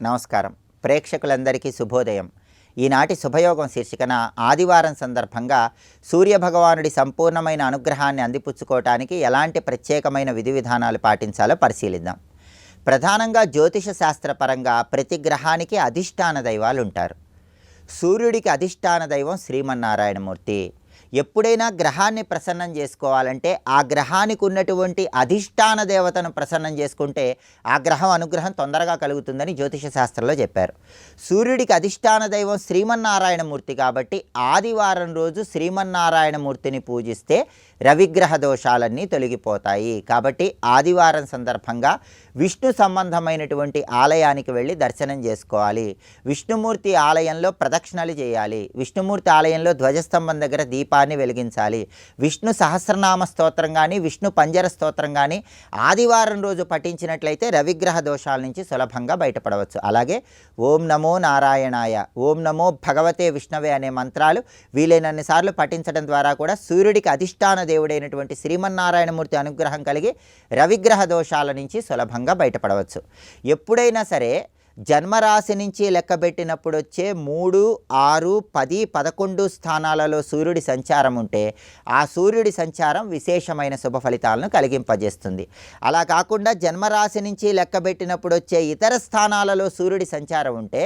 నమస్కారం. ప్రేక్షకులందరికీ శుభోదయం. ఈనాటి శుభయోగం శీర్షికన ఆదివారం సందర్భంగా సూర్యభగవానుడి సంపూర్ణమైన అనుగ్రహాన్ని అందిపుచ్చుకోవటానికి ఎలాంటి ప్రత్యేకమైన విధి విధానాలు పాటించాలో పరిశీలిద్దాం. ప్రధానంగా జ్యోతిష శాస్త్రపరంగా ప్రతి గ్రహానికి అధిష్టాన దైవాలు ఉంటారు. సూర్యుడికి అధిష్టాన దైవం శ్రీమన్నారాయణమూర్తి. ఎప్పుడైనా గ్రహాన్ని ప్రసన్నం చేసుకోవాలంటే ఆ గ్రహానికి ఉన్నటువంటి అధిష్టాన దేవతను ప్రసన్నం చేసుకుంటే ఆ గ్రహం అనుగ్రహం తొందరగా కలుగుతుందని జ్యోతిష శాస్త్రంలో చెప్పారు. సూర్యుడికి అధిష్టాన దైవం శ్రీమన్నారాయణమూర్తి కాబట్టి ఆదివారం రోజు శ్రీమన్నారాయణమూర్తిని పూజిస్తే రవిగ్రహ దోషాలన్నీ తొలగిపోతాయి. కాబట్టి ఆదివారం సందర్భంగా విష్ణు సంబంధమైనటువంటి ఆలయానికి వెళ్ళి దర్శనం చేసుకోవాలి. విష్ణుమూర్తి ఆలయంలో ప్రదక్షిణలు చేయాలి. విష్ణుమూర్తి ఆలయంలో ధ్వజస్తంభం దగ్గర దీపాన్ని వెలిగించాలి. విష్ణు సహస్రనామ స్తోత్రం కానీ విష్ణు పంజర స్తోత్రం కానీ ఆదివారం రోజు పఠించినట్లయితే రవిగ్రహ దోషాల నుంచి సులభంగా బయటపడవచ్చు. అలాగే ఓం నమో నారాయణాయ, ఓం నమో భగవతే విష్ణవే అనే మంత్రాలు వీలైనన్ని సార్లు పఠించడం ద్వారా కూడా సూర్యుడికి అధిష్టాన దేవుడైనటువంటి శ్రీమన్నారాయణమూర్తి అనుగ్రహం కలిగి రవిగ్రహ దోషాల నుంచి సులభంగా బయటపడవచ్చు. ఎప్పుడైనా సరే జన్మరాశి నుంచి లెక్కబెట్టినప్పుడు వచ్చే 3, 6, 10, 11 స్థానాలలో సూర్యుడి సంచారం ఉంటే ఆ సూర్యుడి సంచారం విశేషమైన శుభ ఫలితాలను కలిగింపజేస్తుంది. అలా కాకుండా జన్మరాశి నుంచి లెక్కబెట్టినప్పుడు వచ్చే ఇతర స్థానాలలో సూర్యుడి సంచారం ఉంటే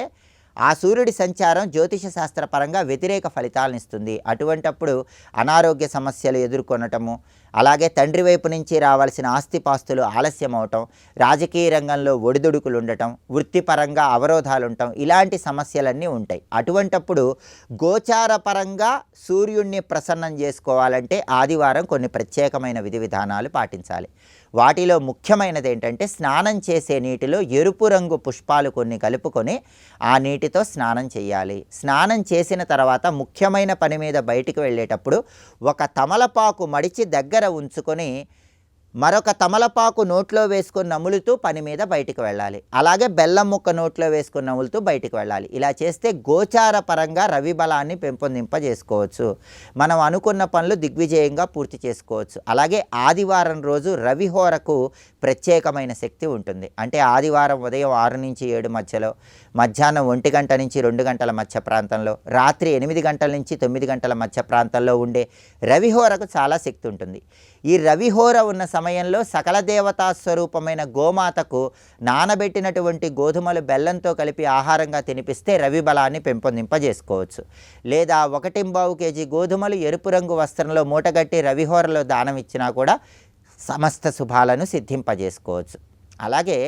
ఆ సూర్యుడి సంచారం జ్యోతిష శాస్త్రపరంగా వ్యతిరేక ఫలితాలను ఇస్తుంది. అటువంటప్పుడు అనారోగ్య సమస్యలు ఎదుర్కొనటము, అలాగే తండ్రి వైపు నుంచి రావాల్సిన ఆస్తిపాస్తులు ఆలస్యం అవటం, రాజకీయ రంగంలో ఒడిదుడుకులు ఉండటం, వృత్తిపరంగా అవరోధాలు ఉండటం, ఇలాంటి సమస్యలన్నీ ఉంటాయి. అటువంటప్పుడు గోచారపరంగా సూర్యుడిని ప్రసన్నం చేసుకోవాలంటే ఆదివారం కొన్ని ప్రత్యేకమైన విధి విధానాలు పాటించాలి. వాటిలో ముఖ్యమైనది ఏంటంటే స్నానం చేసే నీటిలో ఎరుపు రంగు పుష్పాలు కొన్ని కలుపుకొని ఆ నీటితో స్నానం చేయాలి. స్నానం చేసిన తర్వాత ముఖ్యమైన పని మీద బయటికి వెళ్ళేటప్పుడు ఒక తమలపాకు మడిచి దగ్గర ఉంచుకొని మరొక తమలపాకు నోట్లో వేసుకొని నములుతూ పని మీద బయటికి వెళ్ళాలి. అలాగే బెల్లం ముక్క నోట్లో వేసుకొని నములుతూ బయటికి వెళ్ళాలి. ఇలా చేస్తే గోచార పరంగా రవి బలాన్ని పెంపొందింపజేసుకోవచ్చు. మనం అనుకున్న పనులు దిగ్విజయంగా పూర్తి చేసుకోవచ్చు. అలాగే ఆదివారం రోజు రవిహోరకు ప్రత్యేకమైన శక్తి ఉంటుంది. అంటే ఆదివారం ఉదయం 6 నుంచి 7 మధ్యలో, మధ్యాహ్నం 1 గంట నుంచి 2 గంటల మధ్య ప్రాంతంలో, రాత్రి 8 గంటల నుంచి 9 గంటల మధ్య ప్రాంతంలో ఉండే రవిహోరకు చాలా శక్తి ఉంటుంది. ఈ రవిహోర ఉన్న సమయంలో సకల దేవతా స్వరూపమైన గోమాతకు నానబెట్టినటువంటి గోధుమలు బెల్లంతో కలిపి ఆహారంగా తినిపిస్తే రవి బలాన్ని పెంపొందింపజేసుకోవచ్చు. లేదా 1.25 కేజీ గోధుమలు ఎరుపు రంగు వస్త్రంలో మూటగట్టి రవిహోరలో దానం ఇచ్చినా కూడా సమస్త శుభాలను సిద్ధింపజేసుకోవచ్చు. అలాగే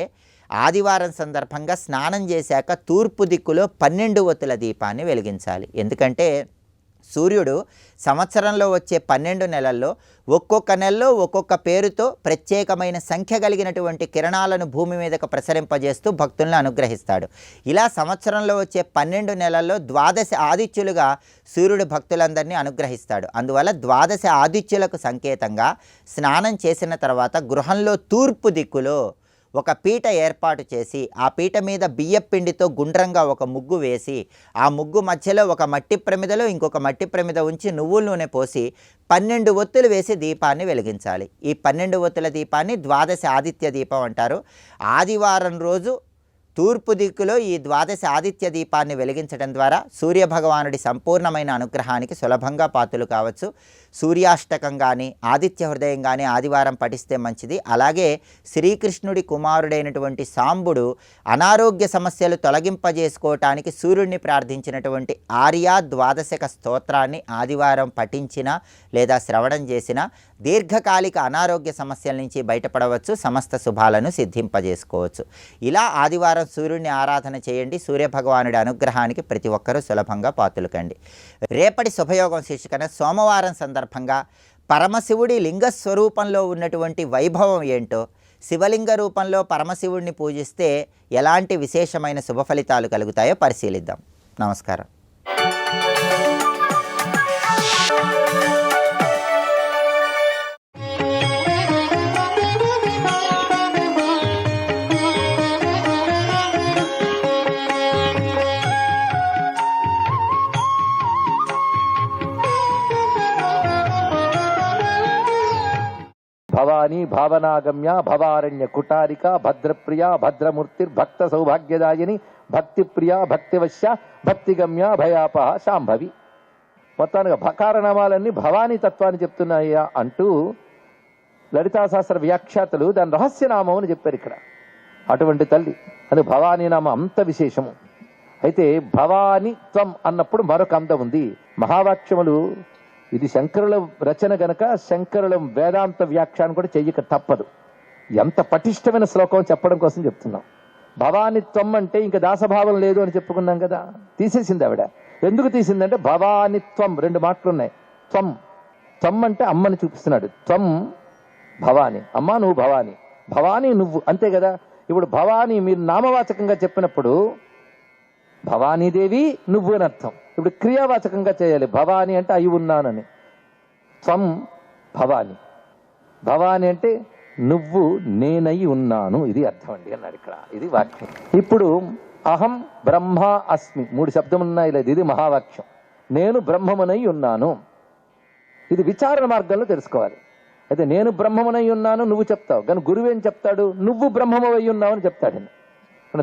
ఆదివారం సందర్భంగా స్నానం చేశాక తూర్పు దిక్కులో 12 ఒత్తుల దీపాన్ని వెలిగించాలి. ఎందుకంటే సూర్యుడు సంవత్సరంలో వచ్చే 12 నెలల్లో ఒక్కొక్క నెలలో ఒక్కొక్క పేరుతో ప్రత్యేకమైన సంఖ్య కలిగినటువంటి కిరణాలను భూమి మీదకు ప్రసరింపజేస్తూ భక్తులను అనుగ్రహిస్తాడు. ఇలా సంవత్సరంలో వచ్చే 12 నెలల్లో 12 ఆదిత్యులుగా సూర్యుడు భక్తులందరినీ అనుగ్రహిస్తాడు. అందువల్ల 12 ఆదిత్యులకు సంకేతంగా స్నానం చేసిన తర్వాత గృహంలో తూర్పు దిక్కులో ఒక పీట ఏర్పాటు చేసి ఆ పీట మీద బియ్యపిండితో గుండ్రంగా ఒక ముగ్గు వేసి ఆ ముగ్గు మధ్యలో ఒక మట్టి ప్రమిదలో ఇంకొక మట్టి ప్రమిద ఉంచి నువ్వుల నూనె పోసి 12 ఒత్తులు వేసి దీపాన్ని వెలిగించాలి. ఈ 12 ఒత్తుల దీపాన్ని 12 ఆదిత్య దీపం అంటారు. ఆదివారం రోజు తూర్పు దిక్కులో ఈ 12 ఆదిత్య దీపాన్ని వెలిగించడం ద్వారా సూర్యభగవానుడి సంపూర్ణమైన అనుగ్రహానికి సులభంగా పాత్రలు కావచ్చు. సూర్యాష్టకం కానీ ఆదిత్య హృదయం కానీ ఆదివారం పఠిస్తే మంచిది. అలాగే శ్రీకృష్ణుడి కుమారుడైనటువంటి సాంబుడు అనారోగ్య సమస్యలు తొలగింపజేసుకోవటానికి సూర్యుడిని ప్రార్థించినటువంటి ఆర్యా ద్వాదశక స్తోత్రాన్ని ఆదివారం పఠించినా లేదా శ్రవణం చేసినా దీర్ఘకాలిక అనారోగ్య సమస్యల నుంచి బయటపడవచ్చు. సమస్త శుభాలను సిద్ధింపజేసుకోవచ్చు. ఇలా ఆదివారం సూర్యుడిని ఆరాధన చేయండి. సూర్యభగవానుడి అనుగ్రహానికి ప్రతి ఒక్కరూ సులభంగా పాత్రలు కండి. రేపటి శుభయోగం శీర్షికన సోమవారం సందర్భంగా పరమశివుడి లింగ స్వరూపంలో ఉన్నటువంటి వైభవం ఏంటో, శివలింగ రూపంలో పరమశివుడిని పూజిస్తే ఎలాంటి విశేషమైన శుభ ఫలితాలు కలుగుతాయో పరిశీలిద్దాం. నమస్కారం. భవాని భవానీ భావనాగమ్య భవారణ్య కుటారిక భద్రప్రియ భద్రమూర్తిర్భక్త సౌభాగ్యదాయిని భక్తిప్రియ భక్తివశ్య భక్తిగమ్య భయాపహ శాంభవి. మొత్తానికి భకారనామాలన్నీ భవానీ తత్వాన్ని చెప్తున్నాయా అంటూ లలితాశాస్త్ర వ్యాఖ్యాతలు దాని రహస్యనామం అని చెప్పారు ఇక్కడ. అటువంటి తల్లి అది భవానీ నామం అంత విశేషము. అయితే భవాని త్వం అన్నప్పుడు మరొక అందం ఉంది. మహావాక్యములు ఇది శంకరుల రచన గనక శంకరుల వేదాంత వ్యాఖ్యానం కూడా చెయ్యక తప్పదు. ఎంత పటిష్టమైన శ్లోకం చెప్పడం కోసం చెప్తున్నాం. భవానిత్వం అంటే ఇంకా దాసభావం లేదు అని చెప్పుకున్నాం కదా, తీసేసింది ఆవిడ. ఎందుకు తీసిందంటే భవానిత్వం రెండు మాటలు ఉన్నాయి. త్వం త్వం అంటే అమ్మని చూపిస్తున్నాడు. త్వం భవాని, అమ్మ నువ్వు భవాని, భవాని నువ్వు, అంతే కదా. ఇప్పుడు భవాని మీరు నామవాచకంగా చెప్పినప్పుడు భవానీదేవి నువ్వు అని అర్థం. ఇప్పుడు క్రియావాచకంగా చేయాలి. భవాని అంటే అయి ఉన్నానని. త్వం భవాని, భవాని అంటే నువ్వు నేనై ఉన్నాను, ఇది అర్థం అండి అన్నాడు ఇక్కడ. ఇది వాక్యం. ఇప్పుడు అహం బ్రహ్మ అస్మి మూడు శబ్దములు ఉన్నాయి లేదు, ఇది మహావాక్యం. నేను బ్రహ్మమునై ఉన్నాను, ఇది విచారణ మార్గంలో తెలుసుకోవాలి. అయితే నేను బ్రహ్మమునై ఉన్నాను నువ్వు చెప్తావు, కానీ గురువు ఏం చెప్తాడు? నువ్వు బ్రహ్మమై ఉన్నావు అని చెప్తాడు.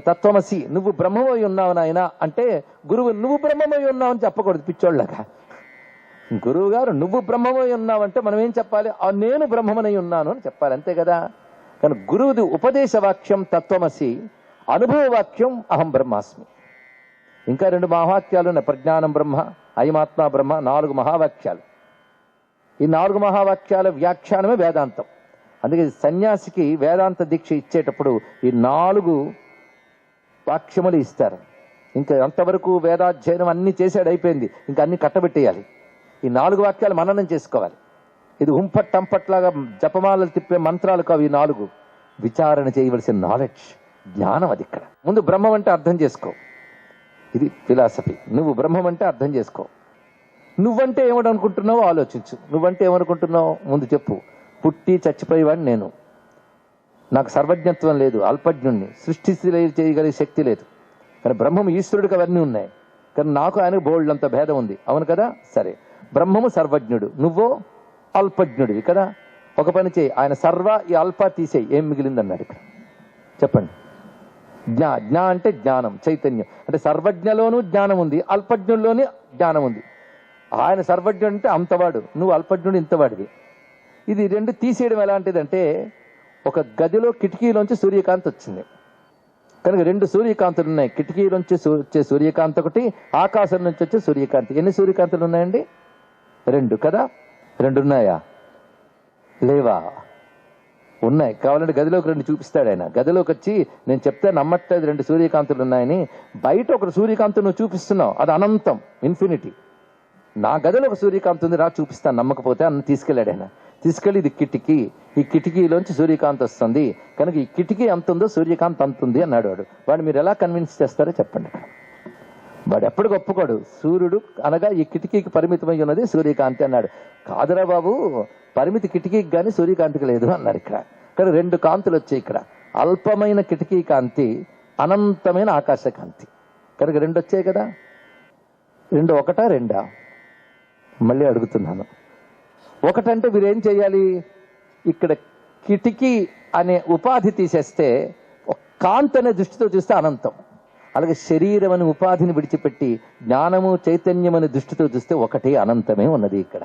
తత్వమసి నువ్వు బ్రహ్మమై ఉన్నావు నాయన అంటే గురువు నువ్వు బ్రహ్మమై ఉన్నావు అని చెప్పకూడదు పిచ్చోళ్ళగా. గురువు గారు నువ్వు బ్రహ్మమై ఉన్నావంటే మనం ఏం చెప్పాలి? నేను బ్రహ్మమనై ఉన్నాను అని చెప్పాలి, అంతే కదా. కానీ గురువుది ఉపదేశ వాక్యం తత్వమసి, అనుభవ వాక్యం అహం బ్రహ్మాస్మి. ఇంకా రెండు మహావాక్యాలు ఉన్నాయి, ప్రజ్ఞానం బ్రహ్మ, అయమాత్మ బ్రహ్మ, 4 మహావాక్యాలు. ఈ 4 మహావాక్యాల వ్యాఖ్యానమే వేదాంతం. అందుకే సన్యాసికి వేదాంత దీక్ష ఇచ్చేటప్పుడు ఈ 4 వాక్యములు ఇస్తారు. ఇంకా అంతవరకు వేదాధ్యయనం అన్ని చేసాడు, అయిపోయింది, ఇంకా అన్ని కట్టబెట్టేయాలి. ఈ 4 వాక్యాలు మననం చేసుకోవాలి. ఇది ఉంపట్టంపట్లాగా జపమాలలు తిప్పే మంత్రాలు కావు. ఈ 4 విచారణ చేయవలసిన నాలెడ్జ్, జ్ఞానం. అది ఇక్కడ ముందు బ్రహ్మం అంటే అర్థం చేసుకో, ఇది ఫిలాసఫీ. నువ్వు బ్రహ్మం అంటే అర్థం చేసుకో. నువ్వంటే ఏమనుకుంటున్నావో ఆలోచించు. నువ్వంటే ఏమనుకుంటున్నావు ముందు చెప్పు. పుట్టి చచ్చిపోయేవాడిని నేను, నాకు సర్వజ్ఞత్వం లేదు, అల్పజ్ఞుణ్ణి, సృష్టి చేయగలిగే శక్తి లేదు. కానీ బ్రహ్మం ఈశ్వరుడికి అవన్నీ ఉన్నాయి, కానీ నాకు ఆయనకు బోల్డంత భేదం ఉంది, అవును కదా. సరే, బ్రహ్మము సర్వజ్ఞుడు, నువ్వో అల్పజ్ఞుడివి కదా. ఒక పని చేయి, ఆయన సర్వ ఈ అల్ప తీసేయి, ఏం మిగిలిందన్నాడు ఇక్కడ చెప్పండి. జ్ఞా అంటే జ్ఞానం, చైతన్యం. అంటే సర్వజ్ఞలోనూ జ్ఞానం ఉంది, అల్పజ్ఞుల్లోనే జ్ఞానం ఉంది. ఆయన సర్వజ్ఞుడు అంటే అంతవాడు, నువ్వు అల్పజ్ఞుడు ఇంతవాడివి. ఇది రెండు తీసేయడం ఎలాంటిదంటే, ఒక గదిలో కిటికీలోంచి సూర్యకాంతి వచ్చింది కనుక 2 సూర్యకాంతులు ఉన్నాయి. కిటికీలోంచి వచ్చే సూర్యకాంతి ఒకటి, ఆకాశం నుంచి వచ్చే సూర్యకాంతి. ఎన్ని సూర్యకాంతులు ఉన్నాయండి? 2 కదా. 2 ఉన్నాయా? లేవా? ఉన్నాయి. కావాలంటే గదిలోకి 2 చూపిస్తాడు ఆయన. గదిలోకి వచ్చి నేను చెప్తే నమ్మట్లేదు 2 సూర్యకాంతులు ఉన్నాయని. బయట ఒక సూర్యకాంతి నువ్వు చూపిస్తున్నావు, అది అనంతం, ఇన్ఫినిటీ. నా గదిలో ఒక సూర్యకాంతి ఉంది, రా చూపిస్తాను, నమ్మకపోతే అన్న తీసుకెళ్ళాడు ఆయన. తీసుకెళ్ళి ఇది కిటికీ, ఈ కిటికీలోంచి సూర్యకాంతి వస్తుంది కనుక ఈ కిటికీ అంత ఉందో సూర్యకాంతి అంత ఉంది అన్నాడు వాడు. మీరు ఎలా కన్విన్స్ చేస్తారో చెప్పండి. వాడు ఎప్పటికి ఒప్పుకోడు. సూర్యుడు అనగా ఈ కిటికీకి పరిమితమై ఉన్నది సూర్యకాంతి అన్నాడు. కాదురా బాబు, పరిమితి కిటికీకి కానీ సూర్యకాంతికి లేదు అన్నారు ఇక్కడ. ఇక్కడ 2 కాంతులు వచ్చాయి ఇక్కడ. అల్పమైన కిటికీ కాంతి, అనంతమైన ఆకాశ కాంతి. కనుక 2 వచ్చాయి కదా. 2 ఒకటా 2? మళ్ళీ అడుగుతున్నాను. ఒకటంటే మీరేం చేయాలి? ఇక్కడ కిటికీ అనే ఉపాధి తీసేస్తే కాంతి అనే దృష్టితో చూస్తే అనంతం. అలాగే శరీరం అనే ఉపాధిని విడిచిపెట్టి జ్ఞానము చైతన్యం అనే దృష్టితో చూస్తే ఒకటే అనంతమే ఉన్నది ఇక్కడ.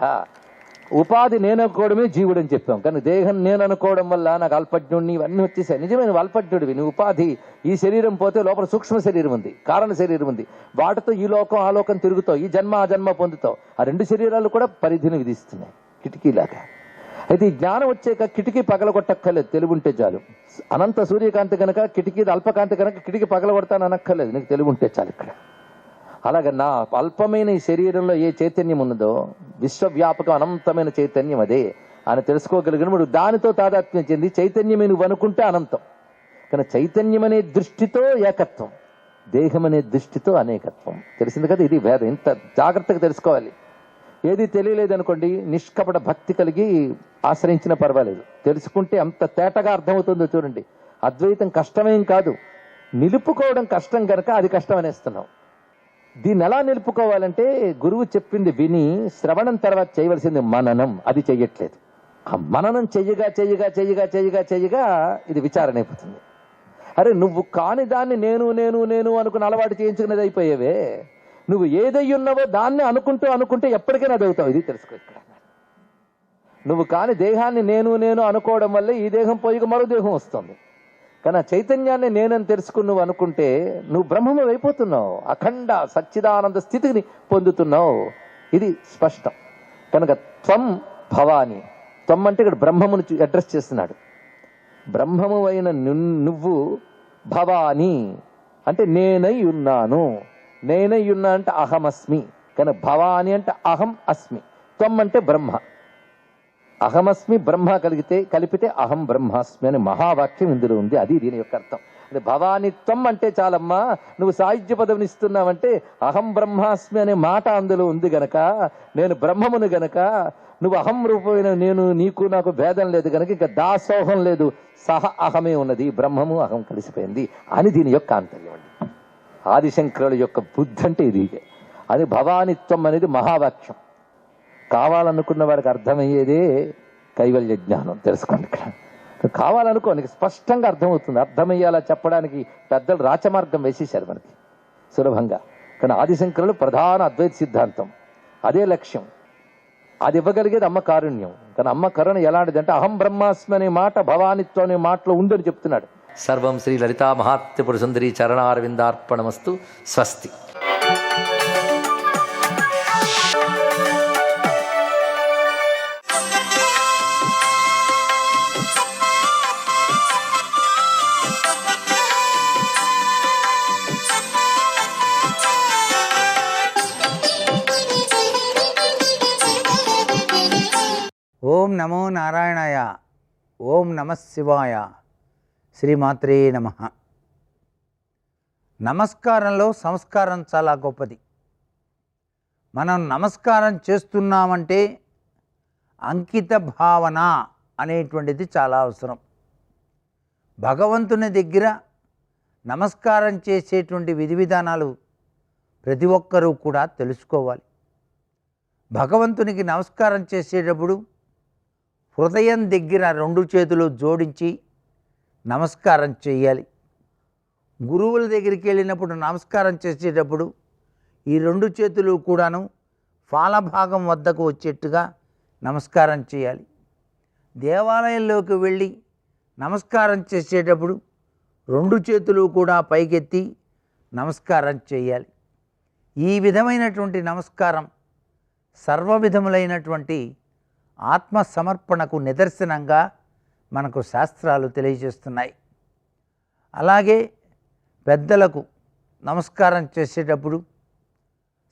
ఉపాధి నేను అనుకోవడమే జీవుడు అని చెప్పాం, కానీ దేహం నేను అనుకోవడం వల్ల నాకు అల్పజ్ఞుడిని ఇవన్నీ వచ్చేసాయి. నిజమైన అల్పజ్ఞుడివి నువ్వు. ఉపాధి, ఈ శరీరం పోతే లోపల సూక్ష్మ శరీరం ఉంది, కారణ శరీరం ఉంది. వాటితో ఈ లోకం ఆ లోకం తిరుగుతావు, ఈ జన్మ ఆ జన్మ పొందుతావు. ఆ 2 శరీరాలు కూడా పరిధిని విధిస్తున్నాయి కిటికీలాగా. అయితే ఈ జ్ఞానం వచ్చాక కిటికీ పగలగొట్టక్కర్లేదు, తెలుగుంటే చాలు. అనంత సూర్యకాంతి కనుక కిటికీ అల్పకాంతి కనుక కిటికీ పగలగొడతాను అనక్కర్లేదు, నీకు తెలుగుంటే చాలు ఇక్కడ. అలాగే నా అల్పమైన ఈ శరీరంలో ఏ చైతన్యం ఉన్నదో విశ్వవ్యాపక అనంతమైన చైతన్యం అదే అని తెలుసుకోగలిగినప్పుడు దానితో తాదాత్మ్యం చెంది చైతన్యమే నువ్వు అనుకుంటే అనంతం. కానీ చైతన్యం అనే దృష్టితో ఏకత్వం, దేహం అనే దృష్టితో అనేకత్వం. తెలిసింది కదా. ఇది వేదం, ఇంత జాగ్రత్తగా తెలుసుకోవాలి. ఏది తెలియలేదనుకోండి, నిష్కపట భక్తి కలిగి ఆశ్రయించినా పర్వాలేదు. తెలుసుకుంటే అంత తేటగా అర్థమవుతుందో చూడండి. అద్వైతం కష్టమేం కాదు, నిలుపుకోవడం కష్టం కనుక అది కష్టం అనేస్తున్నాం. దీన్ని ఎలా నిలుపుకోవాలంటే గురువు చెప్పింది విని శ్రవణం తర్వాత చేయవలసింది మననం, అది చెయ్యట్లేదు. ఆ మననం చెయ్యగా చెయ్యగా చెయ్యగా చెయ్యగా చెయ్యగా ఇది విచారణ అయిపోతుంది. అరే నువ్వు కాని దాన్ని నేను నేను నేను అనుకుని అలవాటు చేయించుకునేది అయిపోయేవే. నువ్వు ఏదై ఉన్నావో దాన్ని అనుకుంటూ అనుకుంటే ఎప్పటికైనా అది అవుతావు. ఇది తెలుసుకో. ఇక్కడ నువ్వు కాని దేహాన్ని నేను నేను అనుకోవడం వల్ల ఈ దేహం పోయి మరో దేహం వస్తుంది. కానీ ఆ చైతన్యాన్ని నేనని తెలుసుకుని నువ్వు అనుకుంటే నువ్వు బ్రహ్మము అయిపోతున్నావు, అఖండ సచ్చిదానంద స్థితిని పొందుతున్నావు. ఇది స్పష్టం. కనుక త్వం భవాని, త్వం అంటే ఇక్కడ బ్రహ్మమును అడ్రస్ చేస్తున్నాడు. బ్రహ్మము అయిన నువ్వు భవాని అంటే నేనై ఉన్నాను. నేనై ఉన్నా అంటే అహమస్మి. కానీ భవాని అంటే అహం అస్మి. త్వం అంటే బ్రహ్మ. అహమస్మి బ్రహ్మ కలిపితే అహం బ్రహ్మాస్మి అనే మహావాక్యం ఇందులో ఉంది. అది దీని యొక్క అర్థం. అంటే భవానిత్వం అంటే చాలమ్మా, నువ్వు సాహిత్య పదవిని ఇస్తున్నావంటే అహం బ్రహ్మాస్మి అనే మాట అందులో ఉంది గనక, నేను బ్రహ్మమును గనక, నువ్వు అహం రూపమైన నేను, నీకు నాకు భేదం లేదు గనక ఇంకా దాసోహం లేదు, సహ అహమే ఉన్నది, బ్రహ్మము అహం కలిసిపోయింది అని దీని యొక్క ఆంతర్యం అండి. ఆదిశంకరుల యొక్క బుద్ధి అంటే ఇది. అది భవానిత్వం అనేది మహావాక్యం. కావాలనుకున్న వాడికి అర్థమయ్యేదే కైవల్య జ్ఞానం. తెలుసుకోండి. ఇక్కడ కావాలనుకో నీకు స్పష్టంగా అర్థమవుతుంది. అర్థమయ్యేలా చెప్పడానికి పెద్దలు రాచమార్గం వేసేశారు మనకి సులభంగా. కానీ ఆదిశంకరులు ప్రధాన అద్వైత సిద్ధాంతం, అదే లక్ష్యం. అది ఇవ్వగలిగేది అమ్మ కారుణ్యం. కానీ అమ్మ కరుణ ఎలాంటిది అంటే అహం బ్రహ్మాస్మి అనే మాట భవానిత్వం అనే మాటలో ఉందని చెప్తున్నాడు. సర్వం శ్రీ లలితా మహాత్మ్యపుర సుందరి చరణారవిందార్పణమస్తు. స్వస్తి. ఓం నమో నారాయణాయ. ఓం నమః శివాయ. శ్రీమాత్రే నమః. నమస్కారంలో సంస్కారం చాలా గొప్పది. మనం నమస్కారం చేస్తున్నామంటే అంకిత భావన అనేటువంటిది చాలా అవసరం. భగవంతుని దగ్గర నమస్కారం చేసేటువంటి విధి విధానాలు ప్రతి ఒక్కరూ కూడా తెలుసుకోవాలి. భగవంతునికి నమస్కారం చేసేటప్పుడు హృదయం దగ్గర రెండు చేతులు జోడించి నమస్కారం చేయాలి. గురువుల దగ్గరికి వెళ్ళినప్పుడు నమస్కారం చేసేటప్పుడు ఈ రెండు చేతులు కూడాను ఫాలభాగం వద్దకు వచ్చేట్టుగా నమస్కారం చేయాలి. దేవాలయంలోకి వెళ్ళి నమస్కారం చేసేటప్పుడు రెండు చేతులు కూడా పైకెత్తి నమస్కారం చేయాలి. ఈ విధమైనటువంటి నమస్కారం సర్వ విధములైనటువంటి ఆత్మసమర్పణకు నిదర్శనంగా మనకు శాస్త్రాలు తెలియజేస్తున్నాయి. అలాగే పెద్దలకు నమస్కారం చేసేటప్పుడు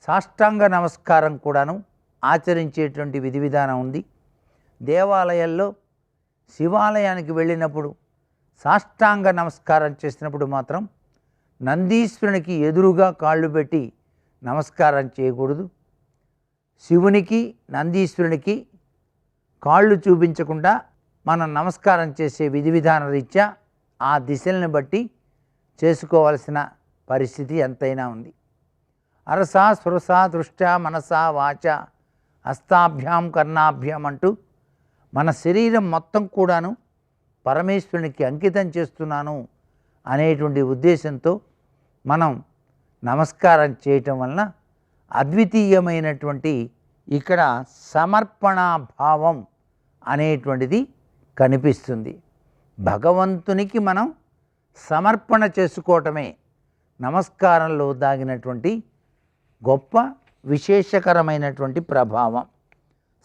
సాష్టాంగ నమస్కారం కూడాను ఆచరించేటువంటి విధి విధానం ఉంది. దేవాలయాల్లో శివాలయానికి వెళ్ళినప్పుడు సాష్టాంగ నమస్కారం చేసినప్పుడు మాత్రం నందీశ్వరునికి ఎదురుగా కాళ్ళు పెట్టి నమస్కారం చేయకూడదు. శివునికి నందీశ్వరునికి కాళ్ళు చూపించకుండా మనం నమస్కారం చేసే విధి విధాన రీత్యా ఆ దిశల్ని బట్టి చేసుకోవాల్సిన పరిస్థితి ఎంతైనా ఉంది. అరసా స్పృశా దృష్ట్యా మనసా వాచ హస్తాభ్యాం కర్ణాభ్యాం అంటూ మన శరీరం మొత్తం కూడాను పరమేశ్వరునికి అంకితం చేస్తున్నాను అనేటువంటి ఉద్దేశంతో మనం నమస్కారం చేయటం వలన అద్వితీయమైనటువంటి ఇక్కడ సమర్పణాభావం అనేటువంటిది కనిపిస్తుంది. భగవంతునికి మనం సమర్పణ చేసుకోవటమే నమస్కారంలో దాగినటువంటి గొప్ప విశేషకరమైనటువంటి ప్రభావం.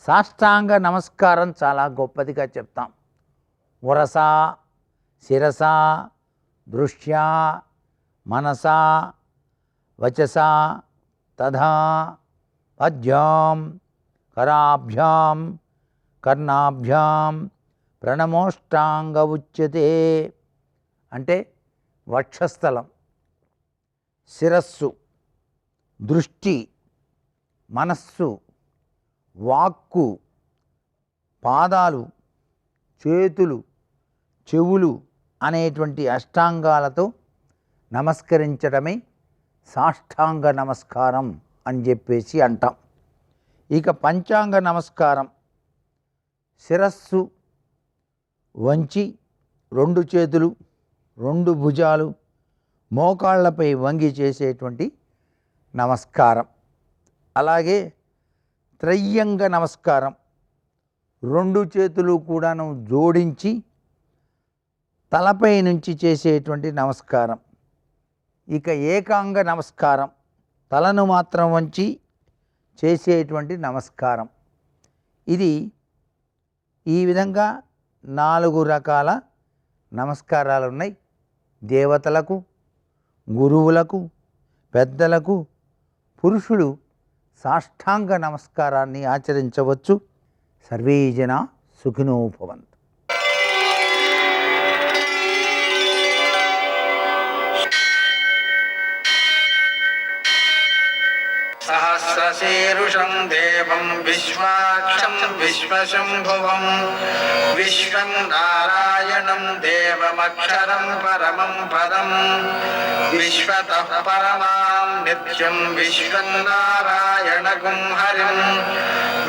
సాష్టాంగ నమస్కారం చాలా గొప్పదిగా చెప్తాం. వరసా శిరసా దృష్ట్యా మనసా వచసా తథా పద్భ్యాం కరాభ్యాం కర్ణాభ్యాం ప్రణమోష్టాంగ ఉచ్యతే. అంటే వక్షస్థలం, శిరస్సు, దృష్టి, మనస్సు, వాక్కు, పాదాలు, చేతులు, చెవులు అనేటువంటి అష్టాంగాలతో నమస్కరించడమే సాష్టాంగ నమస్కారం అని చెప్పేసి అంటాం. ఇక పంచాంగ నమస్కారం శిరస్సు వంచి 2 చేతులు 2 భుజాలు మోకాళ్ళపై వంగి చేసేటువంటి నమస్కారం. అలాగే త్రయ్యంగ నమస్కారం, 2 చేతులు కూడాను జోడించి తలపై నుంచి చేసేటువంటి నమస్కారం. ఇక ఏకాంగ నమస్కారం, తలను మాత్రం వంచి చేసేటువంటి నమస్కారం. ఇది ఈ విధంగా 4 రకాల నమస్కారాలు ఉన్నాయి. దేవతలకు, గురువులకు, పెద్దలకు పురుషుడు సాష్టాంగ నమస్కారాన్ని ఆచరించవచ్చు. సర్వే జనా సుఖినో భవంతు. సహస్రశీర్షం దేవం విశ్వాక్షం విశ్వశంభువం విశ్వం నారాయణం దేవమక్షరం పరమం పదం విశ్వతః పరమాం నిత్యం విశ్వం నారాయణగుం హరిం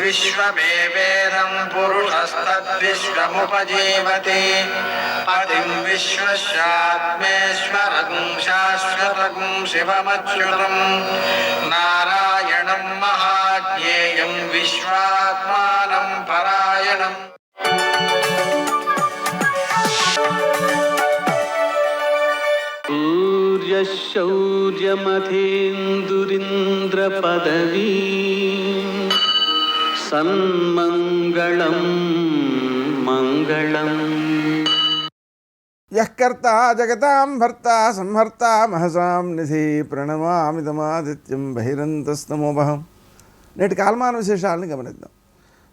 విశ్వమేవేదం పురుషస్తద్విశ్వముపజీవతి పతిం విశ్వస్యాత్మేశ్వరగుం శాశ్వతగుం శివమచ్యుతం నారాయణం మహాజ్ఞేయం విశ్వాత్మానం పరాయణం. శౌర్యమథేందురింద్రపదవీ సన్మంగళం మంగళం. యః కర్తా జగతాం భర్తా సంహర్తా మహసాం నిధి ప్రణమామిదమాదిత్యం బహిరంతస్తమోభం. నేటి కాలమాన విశేషాలను గమనిద్దాం.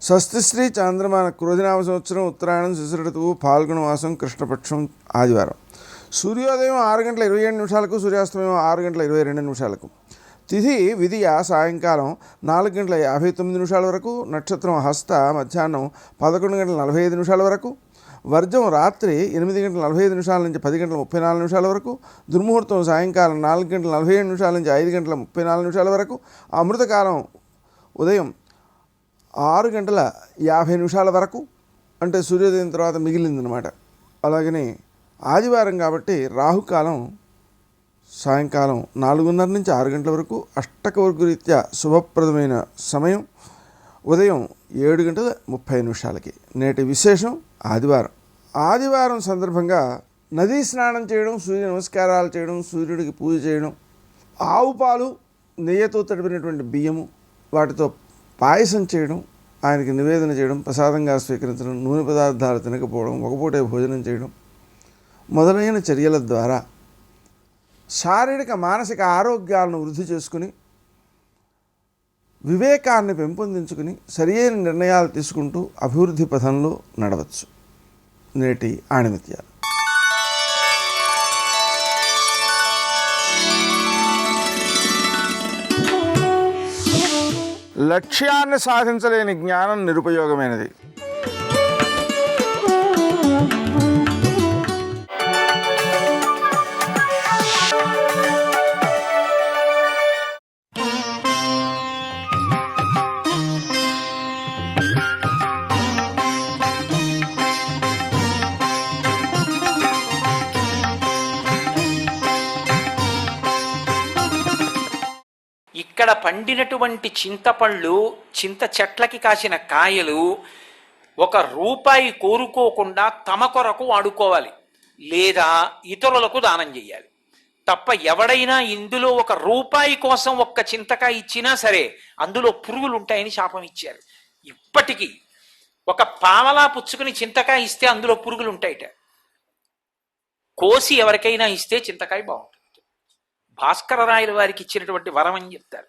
స్వస్తి శ్రీ చాంద్రమాన క్రోధినామ సంవత్సరం ఉత్తరాయణం శిశిర ఋతువు ఫాల్గుణ మాసం కృష్ణపక్షం ఆదివారం. సూర్యోదయం 6:27 సూర్యాస్తమయం 6:22 తిథి విధియ సాయంకాలం 4:59 వరకు, నక్షత్రం హస్త మధ్యాహ్నం 11:45 వరకు, వర్జం రాత్రి 8:45 నుంచి 10:34 వరకు, దుర్ముహూర్తం సాయంకాలం 4:47 నుంచి 5:34 వరకు, అమృతకాలం ఉదయం 6:50 వరకు, అంటే సూర్యోదయం తర్వాత మిగిలిందనమాట. అలాగని ఆదివారం కాబట్టి రాహుకాలం సాయంకాలం 4:30 నుంచి 6 గంటల వరకు, అష్టకవర్గ రీత్యా శుభప్రదమైన సమయం ఉదయం 7:30. నేటి విశేషం ఆదివారం సందర్భంగా నదీ స్నానం చేయడం, సూర్య నమస్కారాలు చేయడం, సూర్యుడికి పూజ చేయడం, ఆవు పాలు నెయ్యితో తడిపినటువంటి బియ్యము వాటితో పాయసం చేయడం, ఆయనకి నివేదన చేయడం, ప్రసాదంగా స్వీకరించడం, నూనె పదార్థాలు తినకపోవడం, ఒకపూటే భోజనం చేయడం మొదలైన చర్యల ద్వారా శారీరక మానసిక ఆరోగ్యాలను వృద్ధి చేసుకుని వివేకాన్ని పెంపొందించుకుని సరియైన నిర్ణయాలు తీసుకుంటూ అభివృద్ధి పథంలో నడవచ్చు. నేటి ఆణిమిత్యాలు. లక్ష్యాన్ని సాధించలేని జ్ఞానం నిరుపయోగమైనది. ఇక్కడ పండినటువంటి చింతపళ్ళు, చింత చెట్లకి కాసిన కాయలు 1 రూపాయి కోరుకోకుండా తమ కొరకు వాడుకోవాలి, లేదా ఇతరులకు దానం చేయాలి తప్ప ఎవడైనా ఇందులో 1 రూపాయి కోసం 1 చింతకాయ ఇచ్చినా సరే అందులో పురుగులు ఉంటాయని శాపం ఇచ్చారు. ఇప్పటికీ 1 పావలా పుచ్చుకుని చింతకాయ ఇస్తే అందులో పురుగులు ఉంటాయిట. కోసి ఎవరికైనా ఇస్తే చింతకాయ బాగుంటుంది. భాస్కర రాయల వారికి ఇచ్చినటువంటి వరం అని చెప్తారు.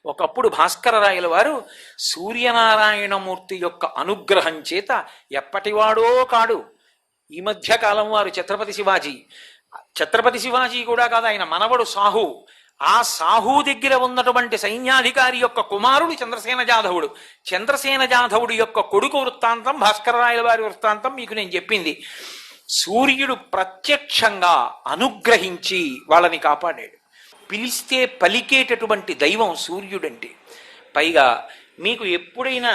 ఒకప్పుడు భాస్కర రాయల వారు సూర్యనారాయణమూర్తి యొక్క అనుగ్రహం చేత ఎప్పటివాడో కాడు. ఈ మధ్య కాలం వారు ఛత్రపతి శివాజీ కూడా కాదు, ఆయన మనవడు సాహు. ఆ సాహు దగ్గర ఉన్నటువంటి సైన్యాధికారి యొక్క కుమారుడు చంద్రసేన జాధవుడు యొక్క కొడుకు వృత్తాంతం భాస్కర రాయల వారి వృత్తాంతం మీకు నేను చెప్పింది. సూర్యుడు ప్రత్యక్షంగా అనుగ్రహించి వాళ్ళని కాపాడాడు. పిలిస్తే పలికేటటువంటి దైవం సూర్యుడంటే. పైగా మీకు ఎప్పుడైనా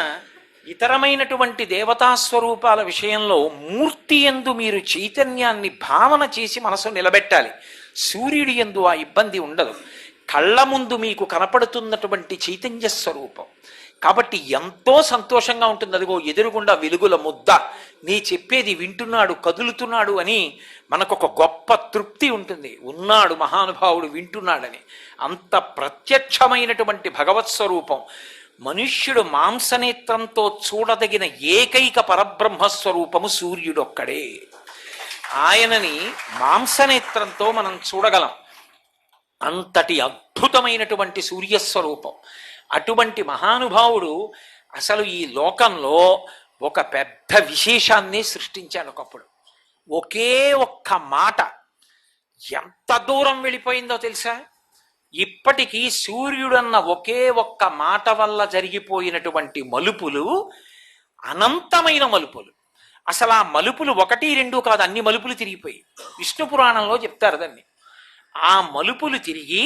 ఇతరమైనటువంటి దేవతా స్వరూపాల విషయంలో మూర్తి యందు మీరు చైతన్యాన్ని భావన చేసి మనసు నిలబెట్టాలి. సూర్యుడి యందు ఆ ఇబ్బంది ఉండదు. కళ్ళ ముందు మీకు కనపడుతున్నటువంటి చైతన్య స్వరూపం కాబట్టి ఎంతో సంతోషంగా ఉంటుంది. అదిగో ఎదురుగుండా వెలుగుల ముద్ద, నీ చెప్పేది వింటున్నాడు, కదులుతున్నాడు అని మనకొక గొప్ప తృప్తి ఉంటుంది. ఉన్నాడు మహానుభావుడు, వింటున్నాడని. అంత ప్రత్యక్షమైనటువంటి భగవత్ స్వరూపం. మనుష్యుడు మాంసనేత్రంతో చూడదగిన ఏకైక పరబ్రహ్మస్వరూపము సూర్యుడొక్కడే. ఆయనని మాంసనేత్రంతో మనం చూడగలం. అంతటి అద్భుతమైనటువంటి సూర్యస్వరూపం. అటువంటి మహానుభావుడు అసలు ఈ లోకంలో ఒక పెద్ద విశేషాన్ని సృష్టించాడు ఒకప్పుడు. ఒకే ఒక్క మాట ఎంత దూరం వెళ్ళిపోయిందో తెలుసా? ఇప్పటికీ సూర్యుడన్న ఒకే ఒక్క మాట వల్ల జరిగిపోయినటువంటి మలుపులు అనంతమైన మలుపులు. అసలు ఆ మలుపులు 1, 2 కాదు, అన్ని మలుపులు తిరిగిపోయి విష్ణు పురాణంలో చెప్తారు దాన్ని. ఆ మలుపులు తిరిగి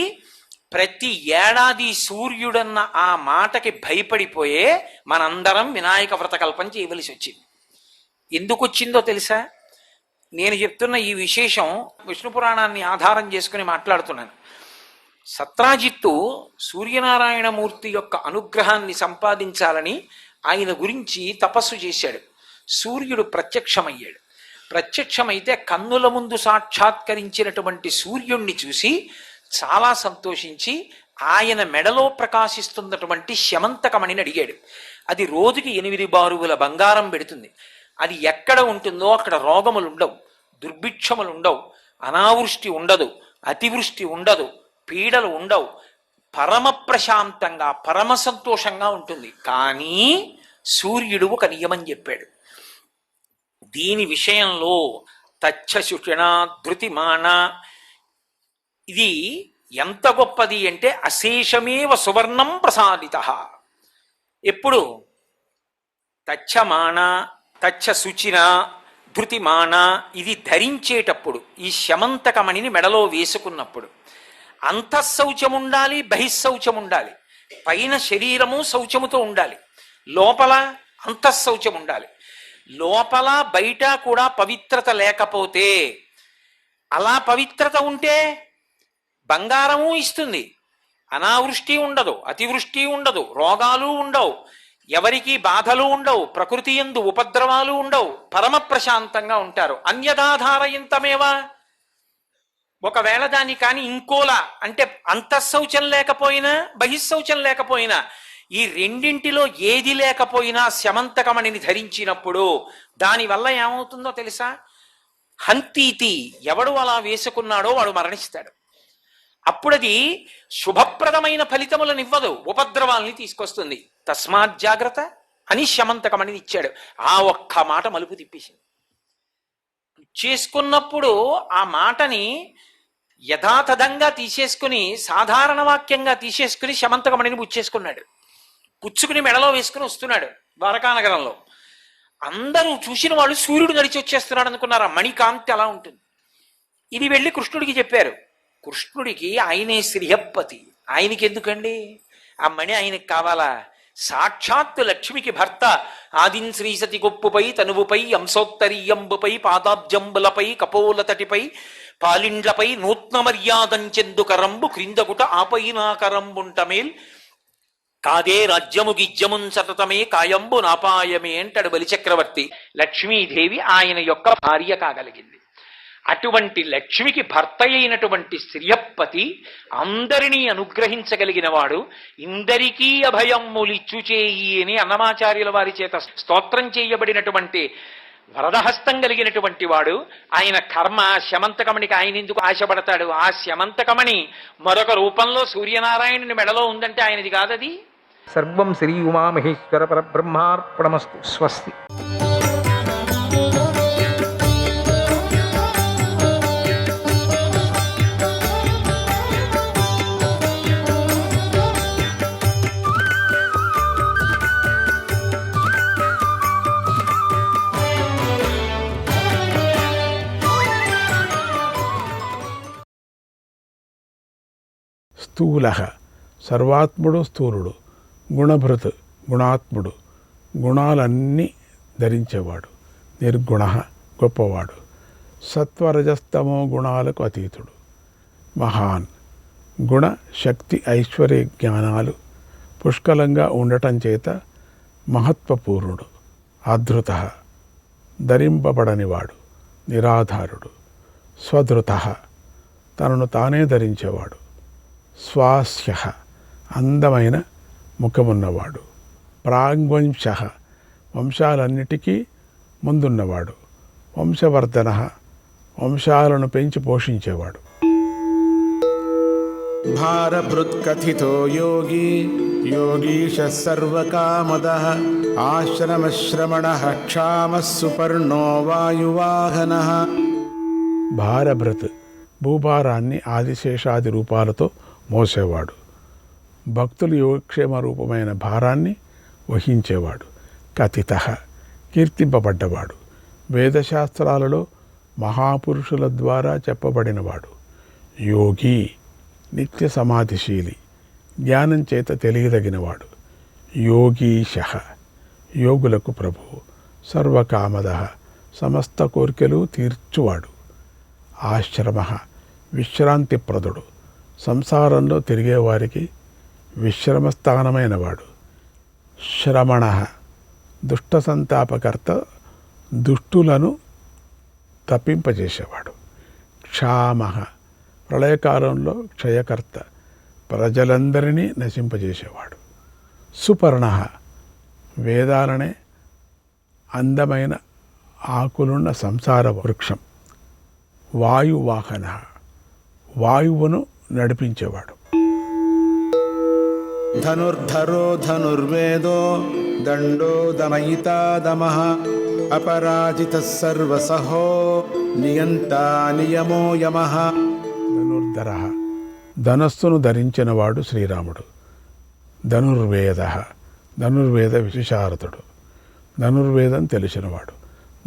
ప్రతి ఏడాది సూర్యుడన్న ఆ మాటకి భయపడిపోయే మనందరం వినాయక వ్రతకల్పన చేయవలసి వచ్చింది. ఎందుకు వచ్చిందో తెలుసా? నేను చెప్తున్న ఈ విశేషం విష్ణు పురాణాన్ని ఆధారం చేసుకుని మాట్లాడుతున్నాను. సత్రాజిత్తు సూర్యనారాయణమూర్తి యొక్క అనుగ్రహాన్ని సంపాదించాలని ఆయన గురించి తపస్సు చేశాడు. సూర్యుడు ప్రత్యక్షమయ్యాడు. ప్రత్యక్షమైతే కన్నుల ముందు సాక్షాత్కరించినటువంటి సూర్యుణ్ణి చూసి చాలా సంతోషించి ఆయన మెడలో ప్రకాశిస్తున్నటువంటి శమంతకమణిని అడిగాడు. అది రోజుకి 8 బారువుల బంగారం పెడుతుంది. అది ఎక్కడ ఉంటుందో అక్కడ రోగములు ఉండవు, దుర్భిక్షములు ఉండవు, అనావృష్టి ఉండదు, అతివృష్టి ఉండదు, పీడలు ఉండవు, పరమ ప్రశాంతంగా పరమ సంతోషంగా ఉంటుంది. కానీ సూర్యుడు ఒక నియమం చెప్పాడు. దీని విషయంలో తచ్చశుషణ ధృతిమాన, ఇది ఎంత గొప్పది అంటే అశేషమేవ సువర్ణం ప్రసాదిత. ఎప్పుడు తచ్చమాన తచ్చ శుచిన ధృతిమాన ఇది ధరించేటప్పుడు, ఈ శమంతకమణిని మెడలో వేసుకున్నప్పుడు అంతఃశౌచం ఉండాలి, బహిశౌచం ఉండాలి. పైన శరీరము శౌచముతో ఉండాలి, లోపల అంతఃశౌచం ఉండాలి. లోపల బయట కూడా పవిత్రత లేకపోతే, అలా పవిత్రత ఉంటే బంగారము ఇస్తుంది, అనావృష్టి ఉండదు, అతివృష్టి ఉండదు, రోగాలు ఉండవు, ఎవరికి బాధలు ఉండవు, ప్రకృతి యందు ఉపద్రవాలు ఉండవు, పరమ ప్రశాంతంగా ఉంటారు. అన్యథాధారయంతమేవా, ఒకవేళ దాన్ని కానీ ఇంకోలా అంటే అంతఃశౌచం లేకపోయినా బహిశౌచం లేకపోయినా, ఈ రెండింటిలో ఏది లేకపోయినా శమంతకమణిని ధరించినప్పుడు దానివల్ల ఏమవుతుందో తెలుసా? హంతీతి, ఎవడు అలా వేసుకున్నాడో వాడు మరణిస్తాడు. అప్పుడది శుభప్రదమైన ఫలితములనివ్వదు, ఉపద్రవాల్ని తీసుకొస్తుంది. తస్మాత్ జాగ్రత్త అని శమంతకమణిని ఇచ్చాడు. ఆ ఒక్క మాట మలుపు తిప్పేసింది. చేసుకున్నప్పుడు ఆ మాటని యథాతథంగా తీసేసుకుని సాధారణ వాక్యంగా తీసేసుకుని శమంతకమణిని పుచ్చేసుకున్నాడు. పుచ్చుకుని మెడలో వేసుకుని వస్తున్నాడు ద్వారకానగరంలో. అందరూ చూసిన వాళ్ళు సూర్యుడు నడిచి వచ్చేస్తున్నాడు అనుకున్నారు. ఆ మణికాంతి అలా ఉంటుంది. ఇది వెళ్ళి కృష్ణుడికి చెప్పారు. కృష్ణుడికి ఆయనే శ్రీహప్పతి, ఆయనకి ఎందుకండి ఆ మణి? ఆయనకి కావాలా? సాక్షాత్తు లక్ష్మికి భర్త ఆదిన్ శ్రీసతి గొప్పుపై తనువుపై అంశోత్తరీయంబుపై పాదాబ్జంబులపై కపోలతటిపై పాలిండ్లపై నూత్న మర్యాదంచెందు కరంబు క్రిందకుట ఆపైనాకరంబుంటమేల్ కాదే రాజ్యము గిజ్యమున్ సతతమే కాయంబు నాపాయమే అంటాడు బలిచక్రవర్తి. లక్ష్మీదేవి ఆయన యొక్క భార్య కాగలిగింది. అటువంటి లక్ష్మికి భర్త అయినటువంటి శ్రీయప్పతి అందరినీ అనుగ్రహించగలిగిన వాడు, ఇందరికీ అభయమ్ములిచ్చుచేయి అని అన్నమాచార్యుల వారి చేత స్తోత్రం చేయబడినటువంటి వరదహస్తం కలిగినటువంటి వాడు. ఆయన కర్మ శమంతకమణికి ఆయన ఎందుకు ఆశపడతాడు? ఆ శమంతకమణి మరొక రూపంలో సూర్యనారాయణుని మెడలో ఉందంటే ఆయనది కాదది. సర్వం శ్రీ ఉమామహేశ్వర పరబ్రహ్మార్పణమస్తు. స్వస్తి. స్థూల సర్వాత్ముడు స్థూలుడు, గుణభృత్ గుణాత్ముడు, గుణాలన్నీ ధరించేవాడు. నిర్గుణ గొప్పవాడు. సత్వరజస్తమో గుణాలకు అతీతుడు. మహాన్ గుణ శక్తి ఐశ్వర్య జ్ఞానాలు పుష్కలంగా ఉండటం చేత మహత్వపూర్ణుడు. అధృత ధరింపబడనివాడు. నిరాధారుడు. స్వధృత తనను తానే ధరించేవాడు. స్వాస్య అందమైన ముఖమున్నవాడు. ప్రాగ్వంశ వంశాలన్నిటికీ ముందున్నవాడు. వంశవర్ధన వంశాలను పెంచి పోషించేవాడు. భారభృత్కథితో యోగి యోగీశ సర్వకామదః ఆశ్రమశ్రమణః క్షామః సుపర్ణో వాయువాహనః. భారభృత్ భూభారాన్ని ఆదిశేషాది రూపాలతో మోసేవాడు. భక్తులు యోగక్షేమ రూపమైన భారాన్ని వహించేవాడు. కథిత కీర్తింపబడ్డవాడు. వేదశాస్త్రాలలో మహాపురుషుల ద్వారా చెప్పబడినవాడు. యోగి నిత్య సమాధిశీలి జ్ఞానం చేత తెలియదగినవాడు. యోగీశ యోగులకు ప్రభువు. సర్వకామద సమస్త కోరికలు తీర్చువాడు. ఆశ్రమ విశ్రాంతిప్రదుడు సంసారంలో తిరిగేవారికి విశ్రమస్థానమైనవాడు. శ్రమణ దుష్ట సంతాపకర్త దుష్టులను తప్పింపజేసేవాడు. క్షామ ప్రళయకాలంలో క్షయకర్త ప్రజలందరినీ నశింపజేసేవాడు. సుపర్ణ వేదాలనే అందమైన ఆకులున్న సంసార వృక్షం. వాయువాహన వాయువును నడిపించేవాడు. ధనుర్ధరో ధనుర్వేదో దండో దమయితా దమః అపరాజితః సర్వసహో నియంతా నియమో యమః. ధనుర్ధర ధనస్సును ధరించినవాడు శ్రీరాముడు. ధనుర్వేద ధనుర్వేద విశారదుడు. ధనుర్వేదం తెలిసినవాడు.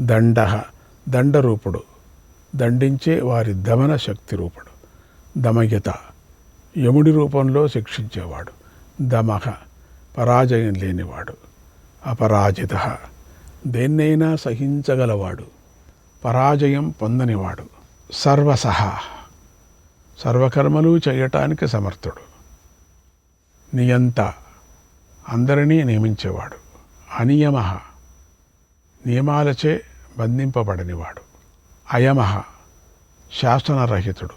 దండ దండరూపుడు దండించే వారి దమన శక్తి రూపుడు. దమయత యముడి రూపంలో శిక్షించేవాడు. దమః పరాజయం లేనివాడు. అపరాజిత దేన్నైనా సహించగలవాడు. పరాజయం పొందనివాడు. సర్వసహ సర్వకర్మలు చేయటానికి సమర్థుడు. నియంత అందరినీ నియమించేవాడు. అనియమ నియమాలచే బంధింపబడనివాడు. అయమ శాసనరహితుడు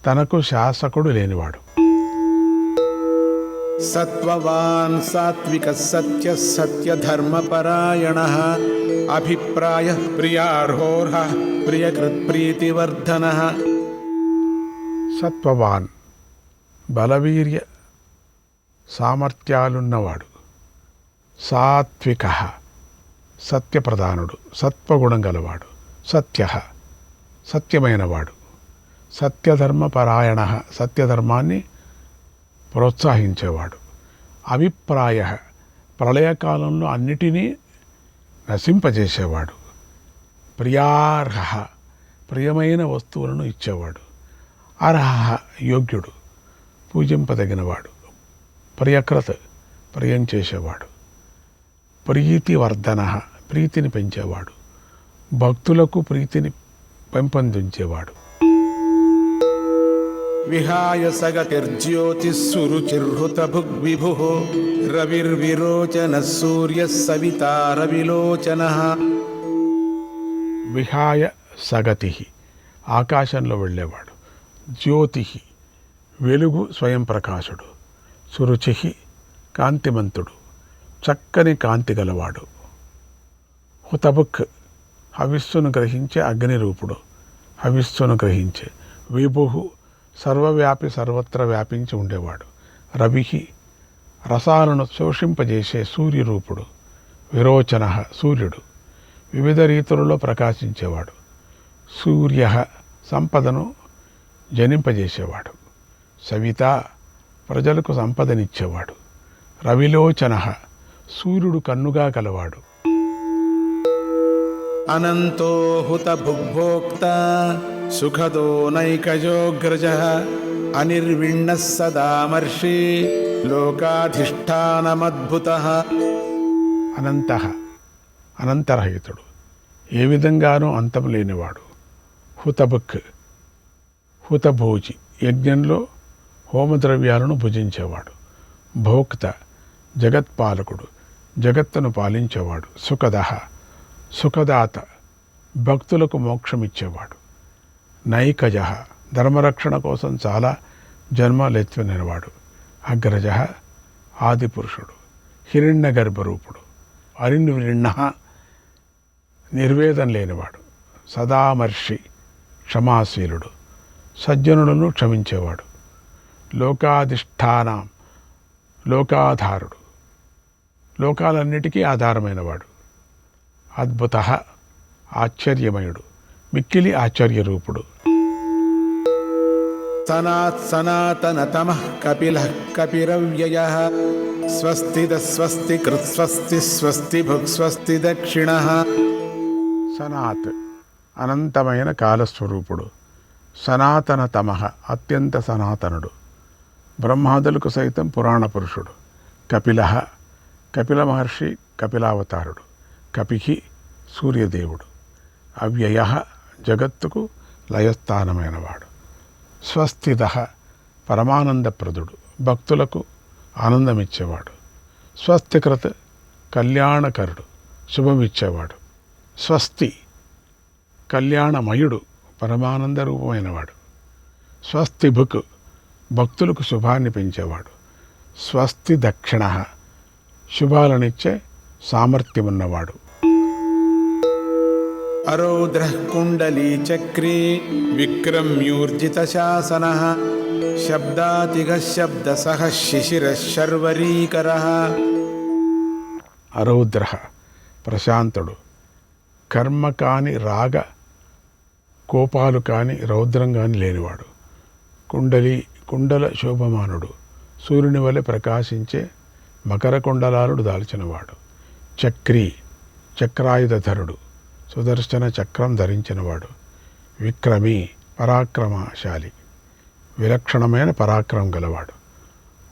తనకు శాసకుడు లేనివాడు. సత్వవాన్ సాత్విక సత్య సత్యధర్మపరాయణః అభిప్రాయ ప్రియార్హోర్హ ప్రియకృత్ప్రీతివర్ధనః. సత్వవాన్ బలవీర్య సామర్థ్యాలున్నవాడు. సాత్విక సత్యప్రధానుడు సత్వగుణం గలవాడు. సత్య సత్యమైనవాడు. సత్యధర్మపరాయణ సత్యధర్మాన్ని ప్రోత్సహించేవాడు. అభిప్రాయ ప్రళయకాలంలో అన్నిటినీ నశింపజేసేవాడు. ప్రియార్హ ప్రియమైన వస్తువులను ఇచ్చేవాడు. అర్హ యోగ్యుడు పూజింపదగినవాడు. ప్రియకృత్ ప్రియం చేసేవాడు. ప్రీతివర్ధన ప్రీతిని పెంచేవాడు. భక్తులకు ప్రీతిని పెంపొందించేవాడు. విహాయ సగతిర్జ్యోతిస్సురుచిర్హుత భుగ్విభుః రవిర్విరోచన సూర్య సవితా రవిలోచనః. విహాయ సగతి ఆకాశంలో వెళ్ళేవాడు. జ్యోతి వెలుగు స్వయం ప్రకాశుడు. సురుచి కాంతిమంతుడు చక్కని కాంతి గలవాడు. హుతబుక్ హవిస్సును గ్రహించే అగ్నిరూపుడు హవిస్సును గ్రహించే. విభు సర్వవ్యాపి సర్వత్ర వ్యాపించి ఉండేవాడు. రవి రసాలను శోషింపజేసే సూర్యరూపుడు. విరోచన సూర్యుడు వివిధ రీతులలో ప్రకాశించేవాడు. సూర్య సంపదను జనింపజేసేవాడు. సవిత ప్రజలకు సంపదనిచ్చేవాడు. రవిలోచన సూర్యుడు కన్నుగా కలవాడు. అనంతో హుత భుగ్భోక్త సుఖదో నైకజోగ్రజః అనిర్విణ్ణః సదామర్షి లోకాధిష్టానమద్భుతః. అనంతరహితుడు, ఏ విధంగానూ అంతం లేనివాడు. హుతబుక్, హుతభోజి, యజ్ఞంలో హోమద్రవ్యాలను భుజించేవాడు. భోక్త, జగత్పాలకుడు, జగత్తును పాలించేవాడు. సుఖద, సుఖదాత, భక్తులకు మోక్షమిచ్చేవాడు. నైకజ, ధర్మరక్షణ కోసం చాలా జన్మలెత్తినవాడు. అగ్రజ, ఆదిపురుషుడు. హిరణ్య గర్భరూపుడు. అరిన్విరిణ, నిర్వేదం లేనివాడు. సదామర్షి, క్షమాశీలుడు, సజ్జనులను క్షమించేవాడు. లోకాధిష్టానం, లోకాధారుడు, లోకాలన్నిటికీ ఆధారమైనవాడు. అద్భుత, ఆశ్చర్యమయుడు, మిక్కిలి ఆశ్చర్యరూపుడు. సనాతనతమః కపిలః కపిరవ్యయః స్వస్తిద స్వస్తి కృత్ స్వస్తి స్వస్తి భుక్ స్వస్తి దక్షిణః. సనాత్, అనంతమైన కాలస్వరూపుడు. సనాతనతమః, అత్యంత సనాతనుడు, బ్రహ్మాదులకు సైతం పురాణ పురుషుడు. కపిలః, కపిల మహర్షి కపిలావతారుడు. కపిః, సూర్యదేవుడు. అవ్యయః, జగత్తుకు లయస్థానమైనవాడు. స్వస్థితః, పరమానందప్రదుడు, భక్తులకు ఆనందమిచ్చేవాడు. స్వస్తికృత్, కళ్యాణకరుడు, శుభమిచ్చేవాడు. స్వస్తి, కళ్యాణమయుడు, పరమానంద రూపమైనవాడు. స్వస్తిభుక్, భక్తులకు శుభాన్ని పెంచేవాడు. స్వస్తి దక్షిణ, శుభాలనిచ్చే సామర్థ్యమున్నవాడు. అరౌద్రః కుండలీ చక్రీ విక్రమ్యూర్జిత శాసనః శబ్దాతిగః శబ్దసః శిశిరః శర్వరీకరః. అరౌద్ర, ప్రశాంతుడు, కర్మ కాని రాగ కోపాలు కాని రౌద్రం కాని లేనివాడు. కుండల శోభమానుడు, సూర్యుని వలె ప్రకాశించే మకర కుండలాలుడు దాల్చినవాడు. చక్రీ, చక్రాయుధరుడు, సుదర్శన చక్రం ధరించినవాడు. విక్రమీ, పరాక్రమశాలి, విలక్షణమైన పరాక్రమం గలవాడు.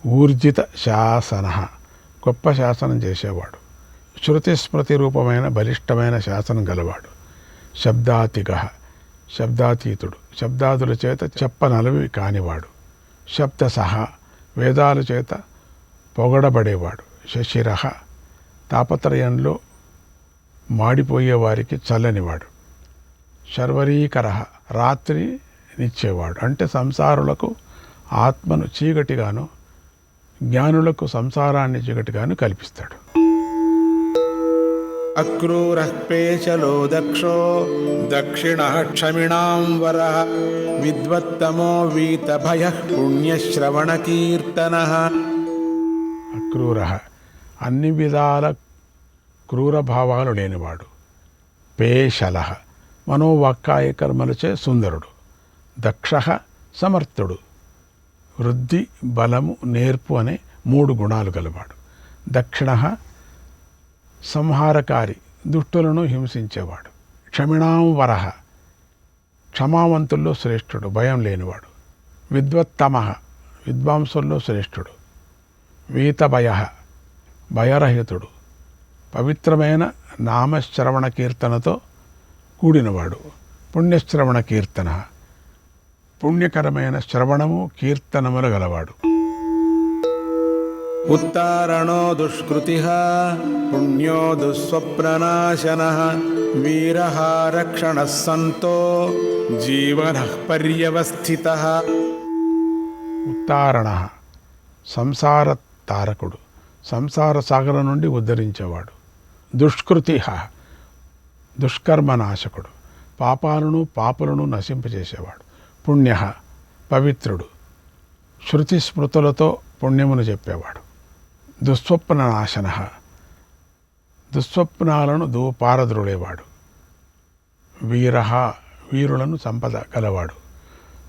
ఊర్జిత శాసన, గొప్ప శాసనం చేసేవాడు. శృతి స్మృతి రూపమైన బలిష్టమైన శాసనం గలవాడు. శబ్దాతిగ, శబ్దాతీతుడు, శబ్దాదుల చేత చెప్పనలవి కానివాడు. శబ్దసహ, వేదాల చేత పొగడబడేవాడు. శశిరః, తాపత్రయంలో మాడిపోయేవారికి చల్లనివాడు. శర్వరీకరః, రాత్రి నిచ్చేవాడు, అంటే సంసారులకు ఆత్మను చీకటిగాను జ్ఞానులకు సంసారాన్ని చీకటిగాను కల్పిస్తాడు. అక్రూరః పేశలో దక్షో దక్షిణః క్షమిణాం వరః విద్వత్తమో వీతభయః పుణ్యశ్రవణకీర్తనః. అక్రూరః, అన్ని విధాల క్రూర భావాలు లేనివాడు. పేశలః, మనోవాక్కాయ కర్మలచే సుందరుడు. దక్షః, సమర్థుడు, వృద్ధి, బలము, నేర్పు అనే 3 గుణాలు గలవాడు. దక్షిణః, సంహారకారి, దుష్టులను హింసించేవాడు. క్షమిణాం వరః, క్షమావంతుల్లో శ్రేష్ఠుడు, భయం లేనివాడు. విద్వత్తమః, విద్వాంసుల్లో శ్రేష్ఠుడు. వీతభయః, భయరహితుడు, పవిత్రమైన నామశ్రవణ కీర్తనతో కూడినవాడు. పుణ్యశ్రవణ కీర్తన, పుణ్యకరమైన శ్రవణము కీర్తనములు గలవాడు. ఉత్తారణో దుష్కృతిః పుణ్యో దుస్వప్ననాశనః వీరః రక్షణః సంతో జీవనః పర్యవస్థితః. ఉత్తారణః, సంసార తారకుడు, సంసార సాగరం నుండి ఉద్ధరించేవాడు. దుష్కృతిః, దుష్కర్మనాశకుడు, పాపులను నశింపజేసేవాడు. పుణ్యః, పవిత్రుడు, శృతి స్మృతులతో పుణ్యమును చెప్పేవాడు. దుస్వప్ననాశనః, దుస్వప్నాలను పారద్రోలేవాడు. వీరః, వీరులను సంపద గలవాడు,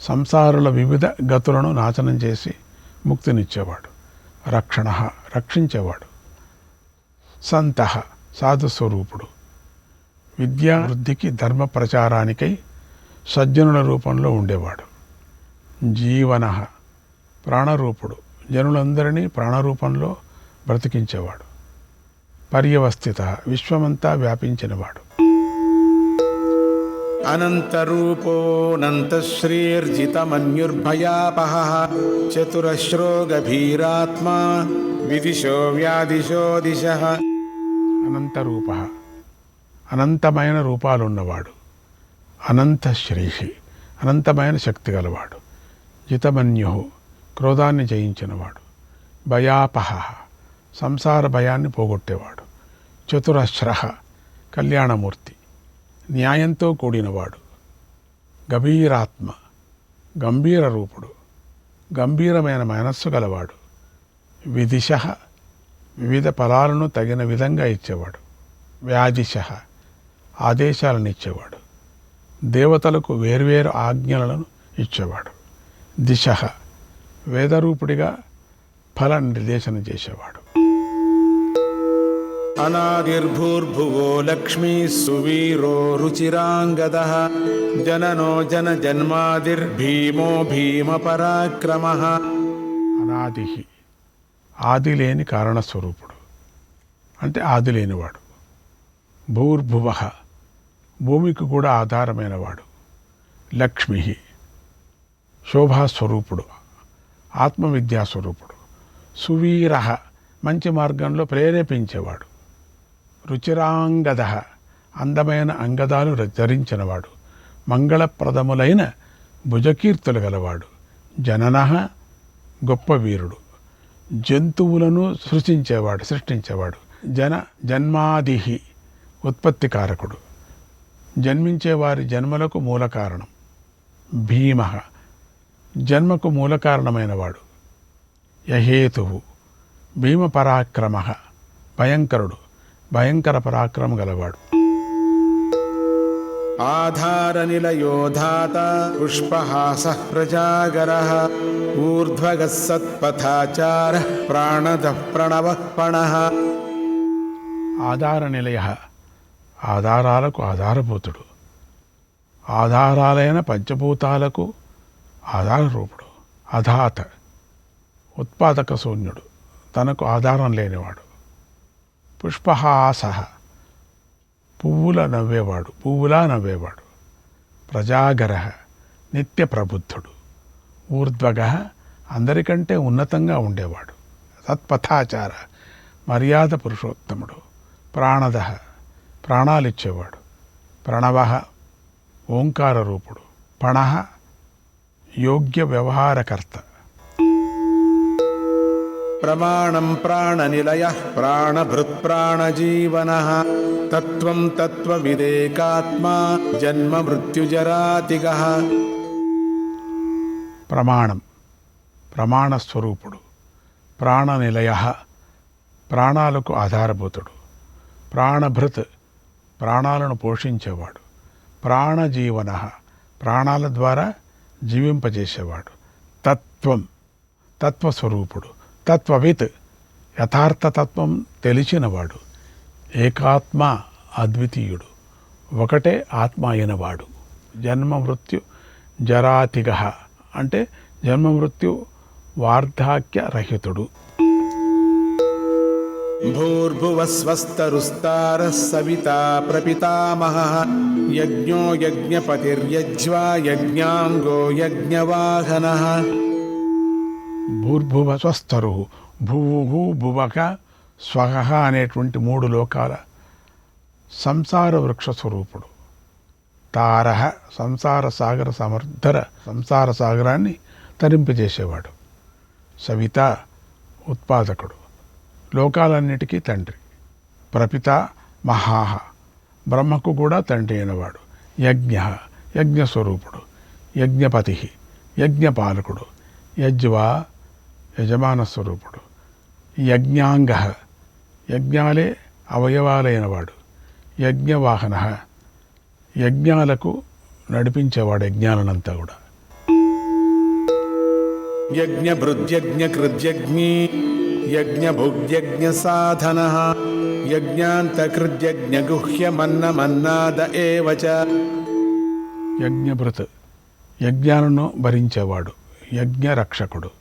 సంసారుల వివిధ గతులను నాశనం చేసి ముక్తినిచ్చేవాడు. రక్షణః, రక్షించేవాడు. సంతః, సాధుస్వరూపుడు, విద్యా వృద్ధికి ధర్మ ప్రచారానికై సజ్జనుల రూపంలో ఉండేవాడు. జీవనః, ప్రాణరూపుడు, జనులందరినీ ప్రాణరూపంలో బ్రతికించేవాడు. పర్యవస్థిత విశ్వమంతా వ్యాపించినవాడు. అనంతరూపోనంతశ్రీర్జితమన్యుర్భయాపహ చతురశ్రో గభీరాత్మా విదిశో వ్యాదిశో దిశః. అనంతరూప అనంతమైన రూపాలున్నవాడు. అనంతశ్రీ అనంతమైన శక్తి గలవాడు. జితమన్యు క్రోధాన్ని జయించినవాడు. భయాపహ సంసార భయాన్ని పోగొట్టేవాడు. చతురశ్ర కళ్యాణమూర్తి న్యాయంతో కూడినవాడు. గభీరాత్మ గంభీర రూపుడు గంభీరమైన మనస్సు గలవాడు. విదిశ వివిధ ఫలాలను తగిన విధంగా ఇచ్చేవాడు. వ్యాదిశ ఆదేశాలను ఇచ్చేవాడు. దేవతలకు వేర్వేరు ఆజ్ఞలను ఇచ్చేవాడు. దిశ వేదరూపుడిగా ఫల నిర్దేశన చేసేవాడు. అనాదిర్భూర్భువో లక్ష్మీ సువీరో రుచిరాంగదః జననో జన జన్మాదిర్భీమో భీమ పరాక్రమః. అనాది ఆది లేని కారణస్వరూపుడు అంటే ఆది లేనివాడు. భూర్భువ భూమికి కూడా ఆధారమైనవాడు. లక్ష్మి శోభాస్వరూపుడు ఆత్మవిద్యాస్వరూపుడు. సువీర మంచి మార్గంలో ప్రేరేపించేవాడు. రుచిరాంగద అందమైన అంగదాలు ధరించినవాడు. మంగళప్రదములైన భుజకీర్తులు గలవాడు. జనన గొప్ప వీరుడు. జంతువులను సృష్టించేవాడు. జన్మాది ఉత్పత్తికారకుడు జన్మించే వారి జన్మలకు మూల కారణం. భీమ జన్మకు మూల కారణమైనవాడు. యహేతు భీమ పరాక్రమ భయంకరుడు భయంకర పరాక్రమం గలవాడు. ఆధార నిలయోధాత పుష్పహాసః ప్రజాగరః ఊర్ధ్వగः సత్పథాచారః ప్రాణదః ప్రణవః పణః. ఆధార నిలయ ఆధారాలకు ఆధారభూతుడు. ఆధారాలైన పంచభూతాలకు ఆధారరూపుడు. అధాత ఉత్పాదక శూన్యుడు తనకు ఆధారం లేనివాడు. పుష్పహాస పువ్వులా నవ్వేవాడు. ప్రజాగర నిత్య ప్రబుద్ధుడు. ఊర్ధ్వగ అందరికంటే ఉన్నతంగా ఉండేవాడు. సత్పథాచార మర్యాద పురుషోత్తముడు. ప్రాణద ప్రాణాలిచ్చేవాడు. ప్రణవ ఓంకార రూపుడు. పణ యోగ్య వ్యవహారకర్త. ప్రమాణం ప్రాణనిలయః ప్రాణభృత్ ప్రాణజీవనః తత్వం తత్వవిదేకాత్మా జన్మ మృత్యుజరాతిగః. ప్రమాణం ప్రమాణస్వరూపుడు. ప్రాణనిలయ ప్రాణాలకు ఆధారభూతుడు. ప్రాణభృత్ ప్రాణాలను పోషించేవాడు. ప్రాణజీవన ప్రాణాల ద్వారా జీవింపజేసేవాడు. తత్వం తత్వస్వరూపుడు. తత్వవిత్ యథార్థతత్వం తెలిసినవాడు. ఏకాత్మ అద్వితీయుడు ఒకటే ఆత్మ అయినవాడు. జన్మ మృత్యు జరాతిగ అంటే జన్మ మృత్యు వార్ధాక్య రహితుడు. భూర్భువస్వస్తరుస్తారः సవితా ప్రపితామహः యజ్ఞో యజ్ఞపతిర్యజ్వా యజ్ఞాంగో యజ్ఞవాహనః. భూర్భువ స్వస్తరు భూవు భువక స్వహ అనేటువంటి మూడు లోకాల సంసార వృక్ష స్వరూపుడు. తార సంసార సాగర సమర్థర సంసార సాగరాన్ని తరింపజేసేవాడు. సవిత ఉత్పాదకుడు లోకాలన్నిటికీ తండ్రి. ప్రపిత మహాహ బ్రహ్మకు కూడా తండ్రి అయినవాడు. యజ్ఞ యజ్ఞస్వరూపుడు. యజ్ఞపతి యజ్ఞపాలకుడు. యజ్వా యజమాన స్వరూపుడు. యజ్ఞాంగ యజ్ఞాలే అవయవాలైనవాడు. యజ్ఞవాహన యజ్ఞాలకు నడిపించేవాడు యజ్ఞాలనంతా కూడా. యజ్ఞభృద్యజ్ఞకృద్యజ్ఞీ యజ్ఞభుగ్యజ్ఞ సాధనః యజ్ఞాంతకృద్యజ్ఞగుహ్యమన్నమన్నాద ఏవ చ. యజ్ఞభృత్ యజ్ఞాలను భరించేవాడు. యజ్ఞ రక్షకుడు.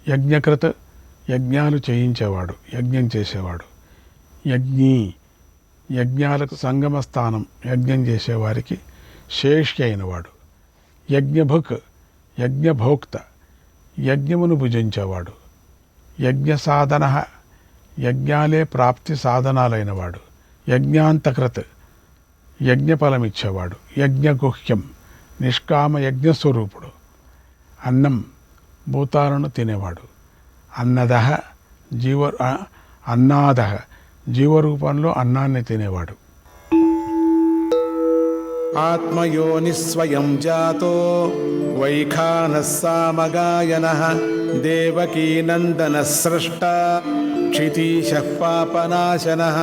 యజ్ఞకృత్ యజ్ఞాలు చేయించేవాడు యజ్ఞం చేసేవాడు. యజ్ఞీ, యజ్ఞాలకు సంగమ స్థానం, యజ్ఞం చేసేవారికి శేషి అయినవాడు. యజ్ఞభుక్, యజ్ఞభోక్త, యజ్ఞమును భుజించేవాడు. యజ్ఞ సాధన, యజ్ఞాలే ప్రాప్తి సాధనాలైనవాడు. యజ్ఞాంతకృత్, యజ్ఞఫలమిచ్చేవాడు. యజ్ఞగుహ్యం, నిష్కామ యజ్ఞస్వరూపుడు. అన్నం, భూతాలను తినేవాడు. అన్నదః, అన్నాదః, జీవరూపంలో అన్నాన్ని తినేవాడు. ఆత్మయోనిస్వయం జాతో వైఖానః సామగాయనః దేవకీ నందనః స్రష్ట క్షితీశః పాపనాశనః.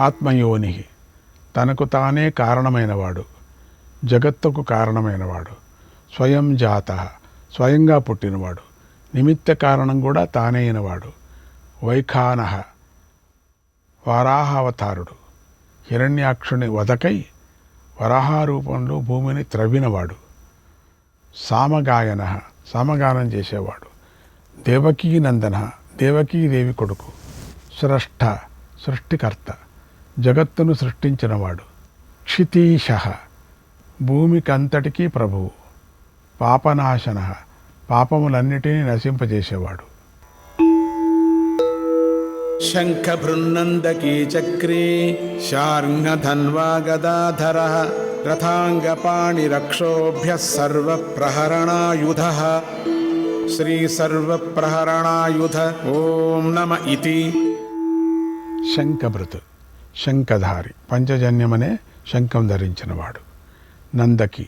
ఆత్మయోని, తనకు తానే కారణమైనవాడు, జగత్తుకు కారణమైనవాడు. స్వయం జాత, స్వయంగా పుట్టినవాడు. నిమిత్త కారణం కూడా తానే అయినవాడు. వైఖానః, వరాహావతారుడు. హిరణ్యాక్షుని వధకై వరాహారూపంలో భూమిని త్రవ్వినవాడు. సామగాయన, సామగానం చేసేవాడు. దేవకీ నందన, దేవకీదేవి కొడుకు. స్రష్ట, సృష్టికర్త, జగత్తును సృష్టించినవాడు. క్షితీశ, భూమికంతటికీ ప్రభువు. పాపనాశన, పాపములన్నిటినీ నశింపజేసేవాడు. శంఖభృన్నందకీ చక్రే శార్ంగధన్వా గదాధరః రథాంగపాణిరక్షోభ్యః సర్వప్రహరణాయుధః. శ్రీ సర్వప్రహరణాయుధ ఓం నమ ఇతి. శంఖభృత్, శంఖధారి, పంచజన్యమనే శంఖం ధరించినవాడు. నందకి,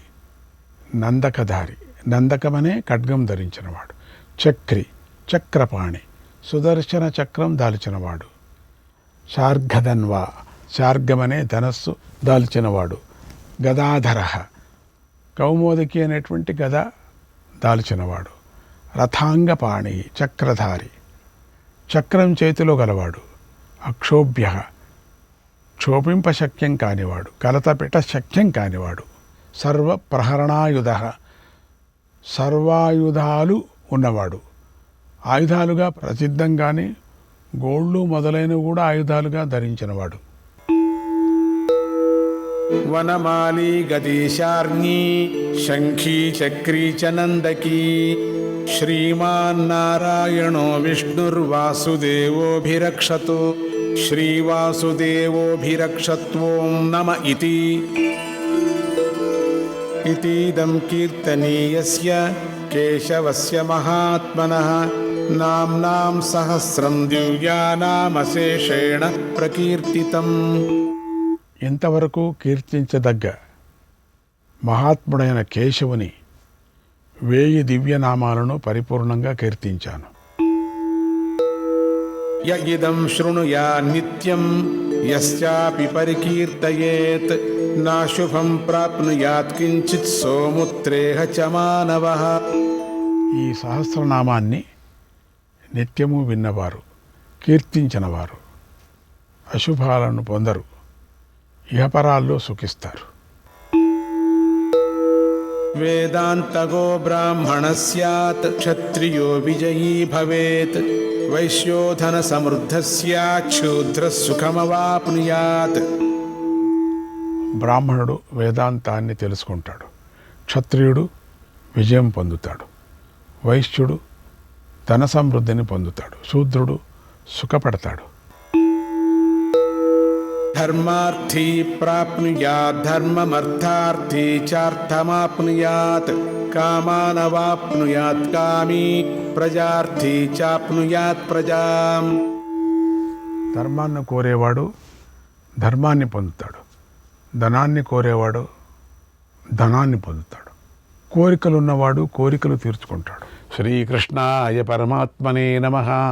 నందకధారి, నందకమనే ఖడ్గం ధరించినవాడు. చక్రి, చక్రపాణి, సుదర్శన చక్రం దాల్చినవాడు. శార్ఘధన్వా, శార్గమనే ధనస్సు దాల్చినవాడు. గదాధర, కౌమోదకి అనేటువంటి గద దాల్చినవాడు. రథాంగపాణి, చక్రధారి, చక్రం చేతిలో గలవాడు. అక్షోభ్య, క్షోభింప శక్యం కానివాడు, కలతపెట్ట శక్యం కానివాడు. సర్వప్రహరణాయుధ, సర్వాయుధాలు ఉన్నవాడు. ఆయుధాలుగా ప్రసిద్ధంగానే గోళ్ళు మొదలైనవి కూడా ఆయుధాలుగా ధరించినవాడు. వనమాలి గదీశార్ణీ శంఖీ చక్రీ చ నందకీ శ్రీమాన్నారాయణో విష్ణుర్వాసుదేవోభిరక్షతు. శ్రీవాసుదేవోభిరక్షత్వోం నమ ఇతి. ఇతీదం కీర్తనీయస్య కేశవస్య మహాత్మనః నామ్నాం సహస్రం దివ్యానామశేషేణ ప్రకీర్తితం. ఇంతవరకు కీర్తించదగ్గ మహాత్ముడైన కేశవుని 1000 దివ్యనామాలను పరిపూర్ణంగా కీర్తించాను. య ఇదం శృణుయా నిత్యం యస్యాపి పరికీర్తయేత్ నాశుభం ప్రాప్నుయాత్ కించిత్ సోముత్రేహ చ మానవః. ఈ సహస్రనామాన్ని నిత్యము విన్నవారు, కీర్తించినవారు అశుభాలను పొందరు, ఇహపరాల్లో సుఖిస్తారు. వేదాంతగో బ్రాహ్మణ స్యాత్ క్షత్రియో విజయీ భవేత్ వైశ్యోధన సమృద్ధ స్యాత్ శూద్ర సుఖమవాప్నుయాత్. బ్రాహ్మణుడు వేదాంతాన్ని తెలుసుకుంటాడు, క్షత్రియుడు విజయం పొందుతాడు, వైశ్యుడు ధన సమృద్ధిని పొందుతాడు, శూద్రుడు సుఖపడతాడు. ధర్మార్థీ ప్రాప్నుయాత్ ధర్మమర్థార్థీ చార్థమాప్నుయాత్ కామానవాప్నుయాత్ కామీ ప్రజార్థీ చాప్నుయాత్ ప్రజాం. ధర్మాన్ని కోరేవాడు ధర్మాన్ని పొందుతాడు, ధనాన్ని కోరేవాడు ధనాన్ని పొందుతాడు, కోరికలున్నవాడు కోరికలు తీర్చుకుంటాడు. శ్రీకృష్ణాయ పరమాత్మనే నమః.